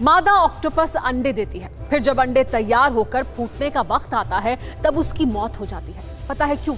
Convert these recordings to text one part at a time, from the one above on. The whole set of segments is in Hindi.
मादा ऑक्टोपस अंडे देती है, फिर जब अंडे तैयार होकर फूटने का वक्त आता है तब उसकी मौत हो जाती है। पता है क्यों?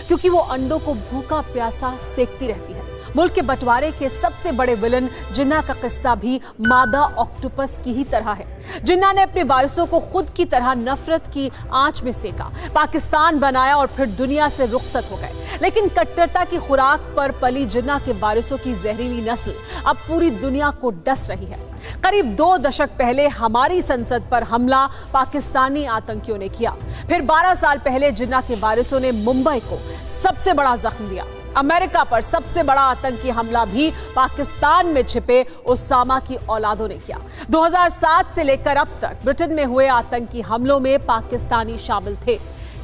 क्योंकि वो अंडों को भूखा प्यासा सेकती रहती है। मुल्क के बंटवारे के सबसे बड़े विलन जिन्ना का किस्सा भी मादा ऑक्टोपस की ही तरह है। जिन्ना ने अपने वारिसों को खुद की तरह नफरत की आंच में सेका, पाकिस्तान बनाया और फिर दुनिया से रुखसत हो गए। लेकिन कट्टरता की खुराक पर पली जिन्ना के वारिसों की जहरीली नस्ल अब पूरी दुनिया को डस रही है। करीब 2 दशक पहले हमारी संसद पर हमला पाकिस्तानी आतंकियों ने किया। फिर 12 साल पहले जिन्ना के वारिसों ने मुंबई को सबसे बड़ा जख्म दिया। अमेरिका पर सबसे बड़ा आतंकी हमला भी पाकिस्तान में छिपे उसामा की औलादों ने किया। 2007 से लेकर अब तक ब्रिटेन में हुए आतंकी हमलों में पाकिस्तानी शामिल थे।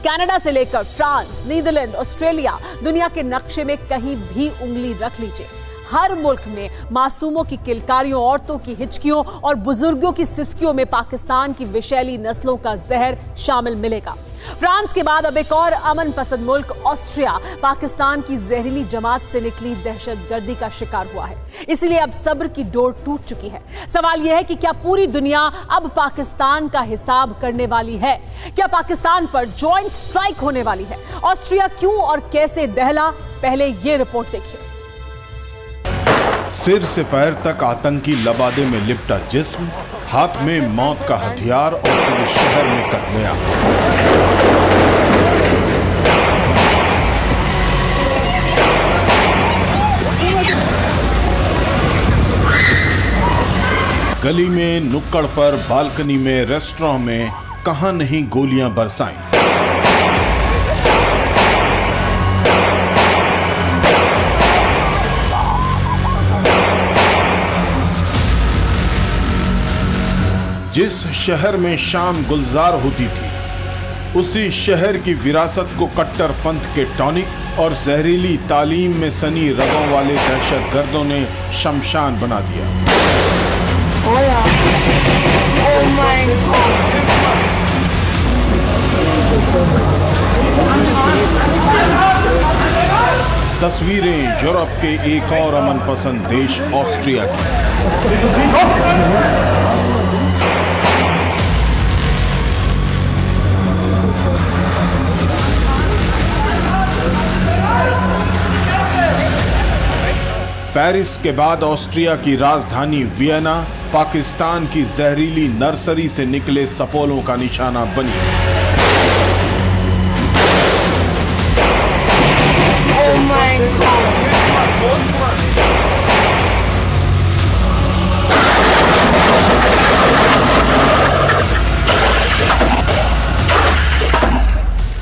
कनाडा से लेकर फ्रांस, नीदरलैंड, ऑस्ट्रेलिया, दुनिया के नक्शे में कहीं भी उंगली रख लीजिए, हर मुल्क में मासूमों की किलकारियों, औरतों की हिचकियों और बुजुर्गों की सिसकियों में पाकिस्तान की विषैली नस्लों का जहर शामिल मिलेगा। फ्रांस के बाद अब एक और अमन पसंद मुल्क ऑस्ट्रिया पाकिस्तान की जहरीली जमात से निकली दहशतगर्दी का शिकार हुआ है। इसीलिए अब सब्र की डोर टूट चुकी है। सवाल यह है कि क्या पूरी दुनिया अब पाकिस्तान का हिसाब करने वाली है? क्या पाकिस्तान पर जॉइंट स्ट्राइक होने वाली है? ऑस्ट्रिया क्यों और कैसे दहला, पहले ये रिपोर्ट देखिए। सिर से पैर तक आतंकी लबादे में लिपटा जिस्म, हाथ में मौत का हथियार और पूरे शहर में कत्लेआम। गली में, नुक्कड़ पर, बालकनी में, रेस्टोरेंट में, कहां नहीं गोलियां बरसाईं। जिस शहर में शाम गुलजार होती थी, उसी शहर की विरासत को कट्टरपंथ के टॉनिक और जहरीली तालीम में सनी रगों वाले दहशतगर्दों ने शमशान बना दिया। तस्वीरें यूरोप के एक और अमन पसंद देश ऑस्ट्रिया की। पेरिस के बाद ऑस्ट्रिया की राजधानी वियना पाकिस्तान की जहरीली नर्सरी से निकले सपोलों का निशाना बनी।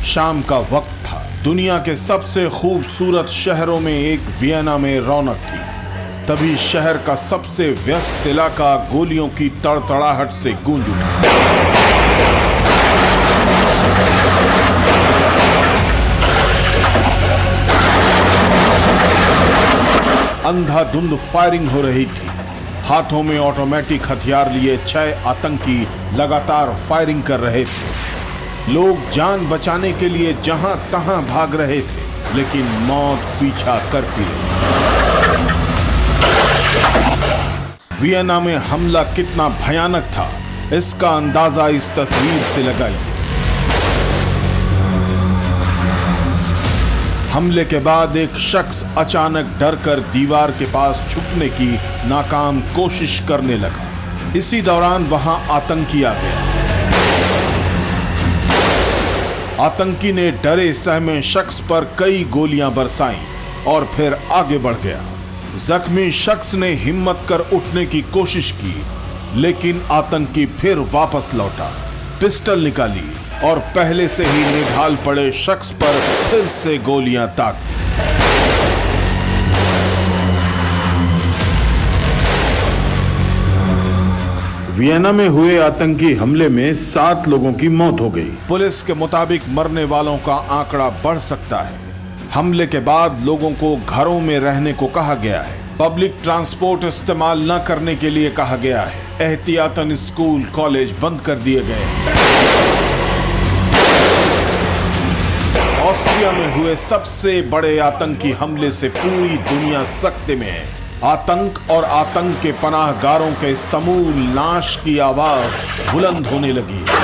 शाम का वक्त था। दुनिया के सबसे खूबसूरत शहरों में एक वियना में रौनक थी। तभी शहर का सबसे व्यस्त इलाका गोलियों की तड़तड़ाहट से गूंज उठा। अंधाधुंध फायरिंग हो रही थी। हाथों में ऑटोमेटिक हथियार लिए 6 आतंकी लगातार फायरिंग कर रहे थे। लोग जान बचाने के लिए जहां तहां भाग रहे थे, लेकिन मौत पीछा करती रही। वियना में हमला कितना भयानक था, इसका अंदाजा इस तस्वीर से लगाइए। हमले के बाद एक शख्स अचानक डरकर दीवार के पास छुपने की नाकाम कोशिश करने लगा। इसी दौरान वहां आतंकी आ गया। आतंकी ने डरे सहमे शख्स पर कई गोलियां बरसाईं और फिर आगे बढ़ गया। जख्मी शख्स ने हिम्मत कर उठने की कोशिश की, लेकिन आतंकी फिर वापस लौटा, पिस्टल निकाली और पहले से ही निढाल पड़े शख्स पर फिर से गोलियां ताक दी। वियना में हुए आतंकी हमले में 7 लोगों की मौत हो गई। पुलिस के मुताबिक मरने वालों का आंकड़ा बढ़ सकता है। हमले के बाद लोगों को घरों में रहने को कहा गया है। पब्लिक ट्रांसपोर्ट इस्तेमाल न करने के लिए कहा गया है। एहतियातन स्कूल, कॉलेज बंद कर दिए गए हैं। ऑस्ट्रिया में हुए सबसे बड़े आतंकी हमले से पूरी दुनिया सख्ते में है। आतंक और आतंक के पनाहगारों के समूल नाश की आवाज बुलंद होने लगी है।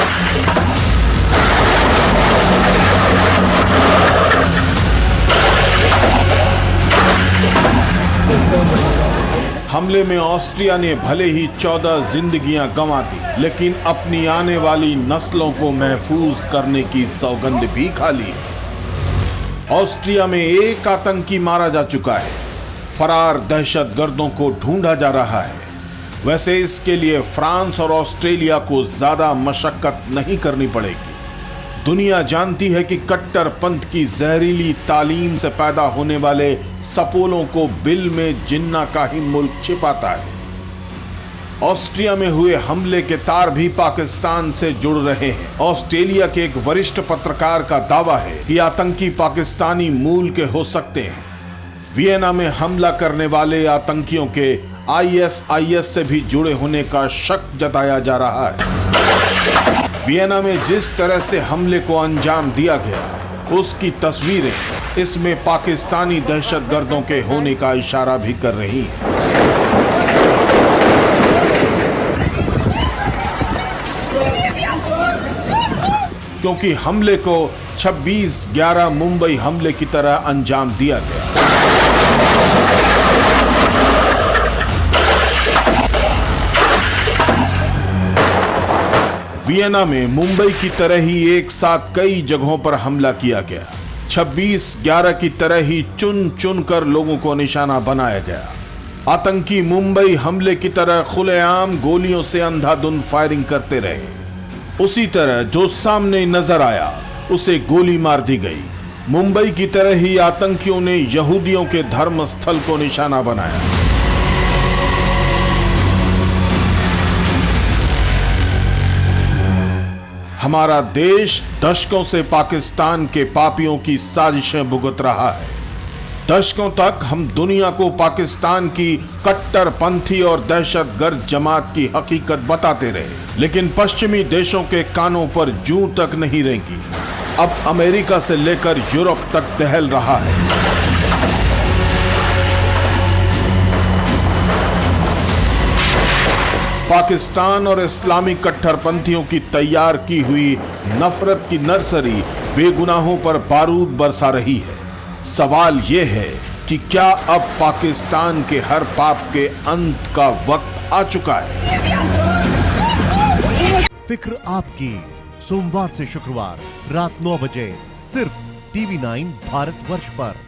हमले में ऑस्ट्रिया ने भले ही 14 जिंदगियां गंवा दी, लेकिन अपनी आने वाली नस्लों को महफूज करने की सौगंध भी खा ली। ऑस्ट्रिया में एक आतंकी मारा जा चुका है, फरार दहशतगर्दों को ढूंढा जा रहा है। वैसे इसके लिए फ्रांस और ऑस्ट्रेलिया को ज्यादा मशक्कत नहीं करनी पड़ेगी। दुनिया जानती है कि कट्टरपंथ की जहरीली तालीम से पैदा होने वाले सपोलों को बिल में जिन्ना का ही मुल्क छिपाता है। ऑस्ट्रिया में हुए हमले के तार भी पाकिस्तान से जुड़ रहे हैं। ऑस्ट्रेलिया के एक वरिष्ठ पत्रकार का दावा है कि आतंकी पाकिस्तानी मूल के हो सकते हैं। वियना में हमला करने वाले आतंकियों के ISIS से भी जुड़े होने का शक जताया जा रहा है। वियना में जिस तरह से हमले को अंजाम दिया गया, उसकी तस्वीरें इसमें पाकिस्तानी दहशतगर्दों के होने का इशारा भी कर रही हैं। क्योंकि हमले को 26/11 मुंबई हमले की तरह अंजाम दिया गया। वियना में मुंबई की तरह ही एक साथ कई जगहों पर हमला किया गया। 26/11 की तरह ही चुन चुन कर लोगों को निशाना बनाया गया। आतंकी मुंबई हमले की तरह खुलेआम गोलियों से अंधाधुंध फायरिंग करते रहे। उसी तरह जो सामने नजर आया उसे गोली मार दी गई। मुंबई की तरह ही आतंकियों ने यहूदियों के धर्म स्थल को निशाना बनाया। हमारा देश दशकों से पाकिस्तान के पापियों की साजिशें भुगत रहा है। दशकों तक हम दुनिया को पाकिस्तान की कट्टरपंथी और दहशतगर्द जमात की हकीकत बताते रहे, लेकिन पश्चिमी देशों के कानों पर जूं तक नहीं रेंगी। अब अमेरिका से लेकर यूरोप तक दहल रहा है। पाकिस्तान और इस्लामी कट्टरपंथियों की तैयार की हुई नफरत की नर्सरी बेगुनाहों पर बारूद बरसा रही है। सवाल यह है कि क्या अब पाकिस्तान के हर पाप के अंत का वक्त आ चुका है? फिक्र आपकी, सोमवार से शुक्रवार रात 9 बजे सिर्फ TV9 भारतवर्ष पर।